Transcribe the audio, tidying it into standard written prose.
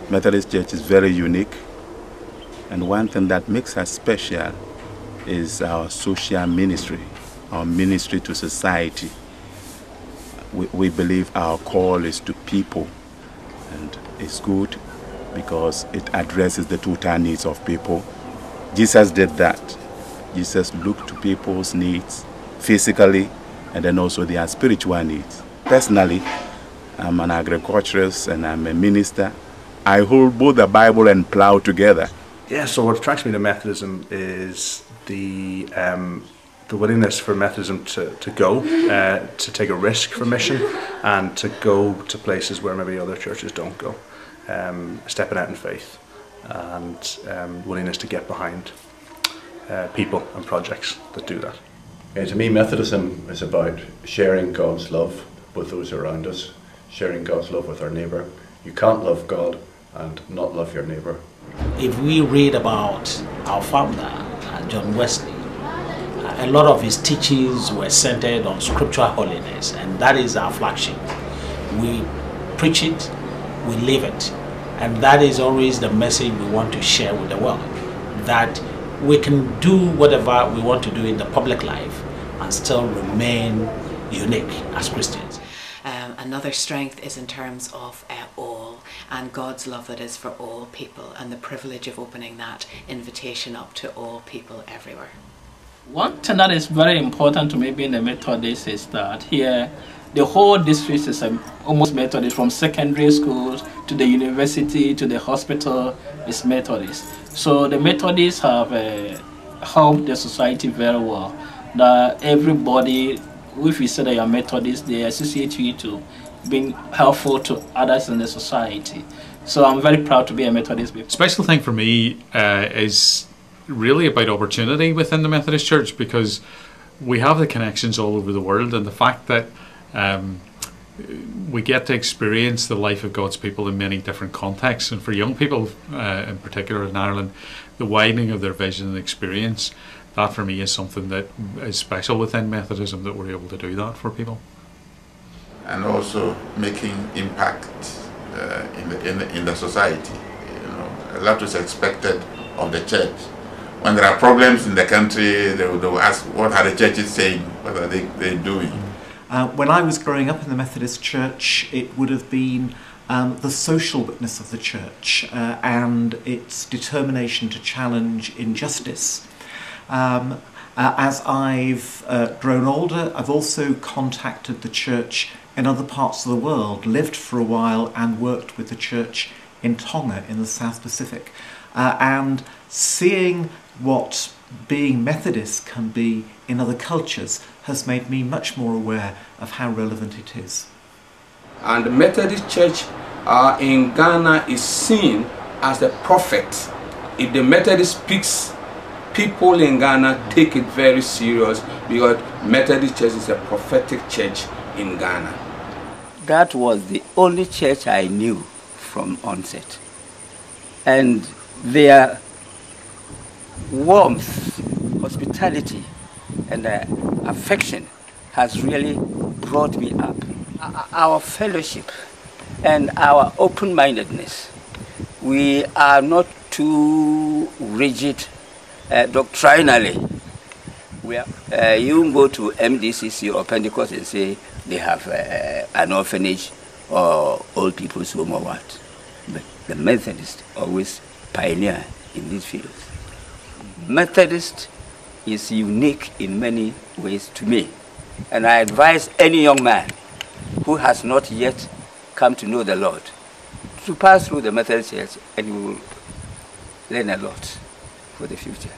Methodist Church is very unique, and one thing that makes us special is our social ministry, our ministry to society. We believe our call is to people, and it's good because it addresses the total needs of people. Jesus did that. Jesus looked to people's needs physically and then also their spiritual needs. Personally, I'm an agriculturist and I'm a minister. I hold both the Bible and plow together. Yeah, so what attracts me to Methodism is the willingness for Methodism to go, to take a risk for mission, and to go to places where maybe other churches don't go. Stepping out in faith, and willingness to get behind people and projects that do that. To me, Methodism is about sharing God's love with those around us, sharing God's love with our neighbour. You can't love God and not love your neighbour. If we read about our founder, John Wesley, a lot of his teachings were centered on scriptural holiness, and that is our flagship. We preach it, we live it, and that is always the message we want to share with the world, that we can do whatever we want to do in the public life and still remain unique as Christians. Another strength is in terms of all, and God's love that is for all people, and the privilege of opening that invitation up to all people everywhere. One thing that is very important to me being a Methodist is that here the whole district is almost Methodist, from secondary schools to the university to the hospital is Methodist. So the Methodists have helped the society very well. That everybody, if you say that you're Methodist, they associate you to being helpful to others in the society. So I'm very proud to be a Methodist. Special thing for me is really about opportunity within the Methodist Church, because we have the connections all over the world, and the fact that we get to experience the life of God's people in many different contexts, and for young people in particular in Ireland, the widening of their vision and experience, that for me is something that is special within Methodism, that we're able to do that for people. And also making impact in the society. You know, a lot is expected of the church. When there are problems in the country, they will ask, what are the churches saying? What are they doing? When I was growing up in the Methodist Church, it would have been the social witness of the church and its determination to challenge injustice. As I've grown older, I've also contacted the church in other parts of the world, lived for a while and worked with the church in Tonga in the South Pacific. And seeing what being Methodist can be in other cultures has made me much more aware of how relevant it is. And the Methodist Church in Ghana is seen as a prophet. If the Methodist speaks, people in Ghana take it very serious, because Methodist Church is a prophetic church in Ghana. That was the only church I knew from onset. And their warmth, hospitality, and affection has really brought me up. Our fellowship and our open-mindedness, we are not too rigid doctrinally. You go to MDCC or Pentecost and say they have an orphanage or old people's home or what. But the Methodist always pioneer in these fields. Methodist is unique in many ways to me. And I advise any young man who has not yet come to know the Lord to pass through the Methodist Church, and you will learn a lot for the future.